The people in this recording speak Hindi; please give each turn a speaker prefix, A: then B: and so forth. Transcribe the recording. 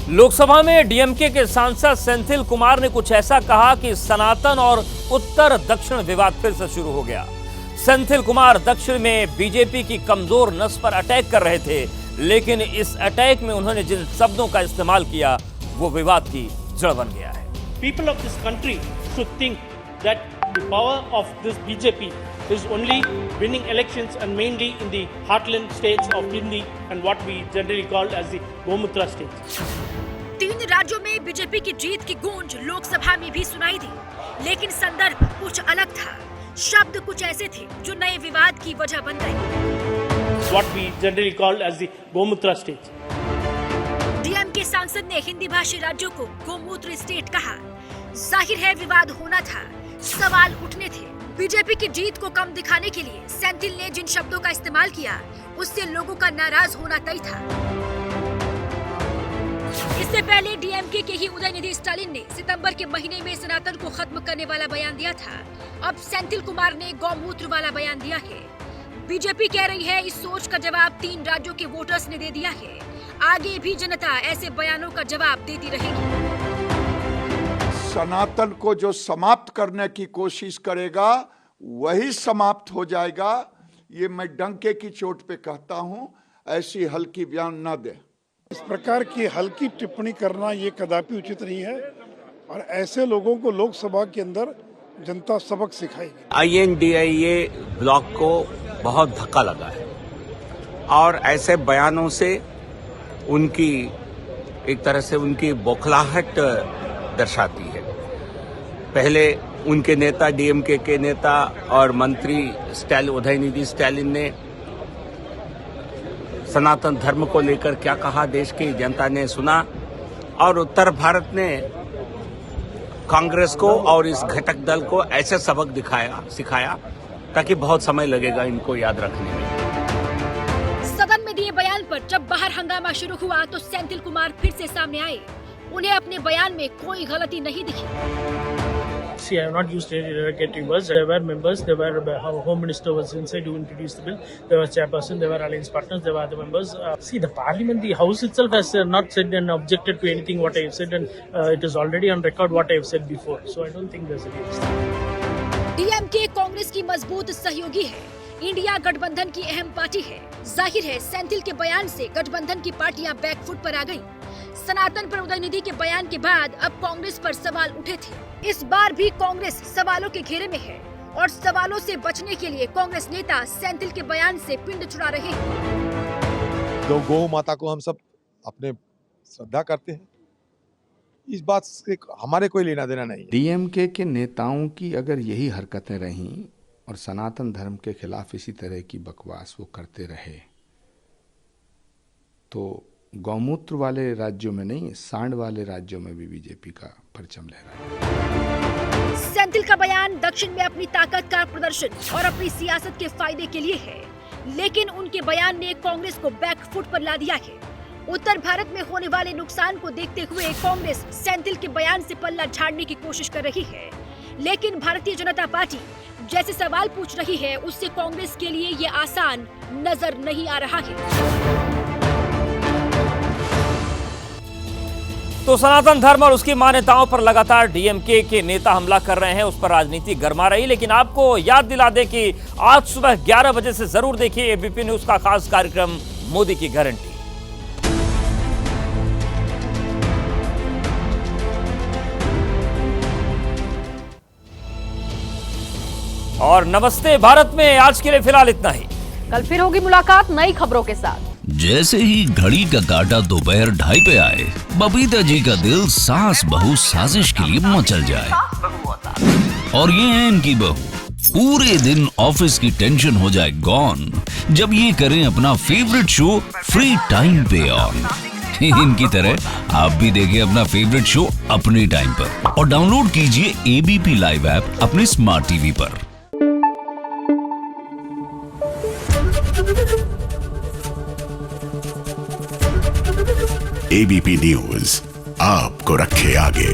A: लोकसभा में डीएमके के सांसद सेंथिल कुमार ने कुछ ऐसा कहा कि सनातन और उत्तर दक्षिण विवाद फिर से शुरू हो गया। सेंथिल कुमार दक्षिण में बीजेपी की कमजोर नस पर अटैक कर रहे थे, लेकिन इस अटैक में उन्होंने जिन शब्दों का इस्तेमाल किया वो विवाद की जड़ बन गया है।
B: People of this country should think that the power of this BJP is only winning elections and mainly in the heartland states of Hindi and what we generally call as the Gomutra states.
C: 3 राज्यों में बीजेपी की जीत की गूंज लोकसभा में भी सुनाई दी, लेकिन संदर्भ कुछ अलग था। शब्द कुछ ऐसे थे जो नए विवाद की वजह बन गए।
B: What we generally call as the Gomutra states.
C: DMK सांसद ने हिंदी भाषी राज्यों को गोमूत्र स्टेट कहा। जाहिर है विवाद होना था, सवाल उठने थे। बीजेपी की जीत को कम दिखाने के लिए सेंथिल ने जिन शब्दों का इस्तेमाल किया, उससे लोगों का नाराज होना तय था। इससे पहले डीएमके के ही उदयनिधि स्टालिन ने सितंबर के महीने में सनातन को खत्म करने वाला बयान दिया था। अब सेंथिल कुमार ने गौमूत्र वाला बयान दिया है। बीजेपी कह रही है इस सोच का जवाब 3 राज्यों के वोटर्स ने दे दिया है। आगे भी जनता ऐसे बयानों का जवाब देती रहेगी।
D: सनातन को जो समाप्त करने की कोशिश करेगा वही समाप्त हो जाएगा। ये मैं डंके की चोट पे कहता हूं, ऐसी हल्की बयान न दे।
E: इस प्रकार की हल्की टिप्पणी करना ये कदापि उचित नहीं है और ऐसे लोगों को लोकसभा के अंदर जनता सबक सिखाएगी।
F: INDIA ब्लॉक को बहुत धक्का लगा है और ऐसे बयानों से उनकी एक तरह से उनकी बौखलाहट दर्शाती है। पहले उनके नेता डीएमके के नेता और मंत्री उदयनिधि स्टालिन ने सनातन धर्म को लेकर क्या कहा, देश की जनता ने सुना और उत्तर भारत ने कांग्रेस को और इस घटक दल को ऐसे सबक सिखाया ताकि बहुत समय लगेगा इनको याद रखने में।
C: सदन में दिए बयान पर जब बाहर हंगामा शुरू हुआ तो सेंथिल कुमार फिर से सामने आए। उन्हें अपने बयान में कोई गलती नहीं दिखी।
B: See, I have not used any derogatory words. There were members, there were Home Minister was inside who introduced the bill. There was chairperson, there were alliance partners, there were other members. See, the Parliament, the House itself has not said and objected to anything what I have said, and it is already on record what I have said before. So I don't think there's any mistake.
C: DMK Congress की मजबूत सहयोगी है, इंडिया गठबंधन की अहम पार्टी है। जाहिर है सेंथिल के बयान से गठबंधन की पार्टियां बैकफुट पर आ गईं। सनातन पर उदयनिधि के बयान के बाद अब कांग्रेस पर सवाल उठे थे। इस बार भी कांग्रेस सवालों के घेरे में है और सवालों से बचने के लिए कांग्रेस नेता सेंथिल के बयान से पिंड छुड़ा रहे हैं।
G: तो गौ माता को हम सब अपने श्रद्धा करते हैं, इस बात से हमारे कोई लेना देना नहीं है।
H: डीएमके के नेताओं की अगर यही हरकतें रहीं और सनातन धर्म के खिलाफ इसी तरह की बकवास वो करते रहे तो गौमूत्र वाले राज्यों में नहीं, सांड वाले राज्यों में भी बीजेपी का परचम लहराएगा।
C: सेंथिल का बयान दक्षिण में अपनी ताकत का प्रदर्शन और अपनी सियासत के फायदे के लिए है, लेकिन उनके बयान ने कांग्रेस को बैकफुट पर ला दिया है। उत्तर भारत में होने वाले नुकसान को देखते हुए कांग्रेस सेंथिल के बयान से पल्ला झाड़ने की कोशिश कर रही है, लेकिन भारतीय जनता पार्टी जैसे सवाल पूछ रही है उससे कांग्रेस के लिए ये आसान नजर नहीं आ रहा है।
A: तो सनातन धर्म और उसकी मान्यताओं पर लगातार डीएमके के नेता हमला कर रहे हैं, उस पर राजनीति गर्मा रही। लेकिन आपको याद दिला दें कि आज सुबह 11 बजे से जरूर देखिए एबीपी न्यूज का खास कार्यक्रम मोदी की गारंटी। और नमस्ते भारत में आज के लिए फिलहाल इतना ही।
I: कल फिर होगी मुलाकात नई खबरों के साथ।
J: जैसे ही घड़ी का काटा दोपहर 2:30 पे आए, बबीता जी का दिल सास बहू साजिश के लिए मचल जाए। और ये है इनकी बहू, पूरे दिन ऑफिस की टेंशन हो जाए गॉन जब ये करें अपना फेवरेट शो फ्री टाइम पे ऑन। इनकी तरह आप भी देखिए अपना फेवरेट शो अपने टाइम पर और डाउनलोड कीजिए एबीपी लाइव ऐप अपने स्मार्ट टीवी पर।
K: एबीपी न्यूज आपको रखे आगे।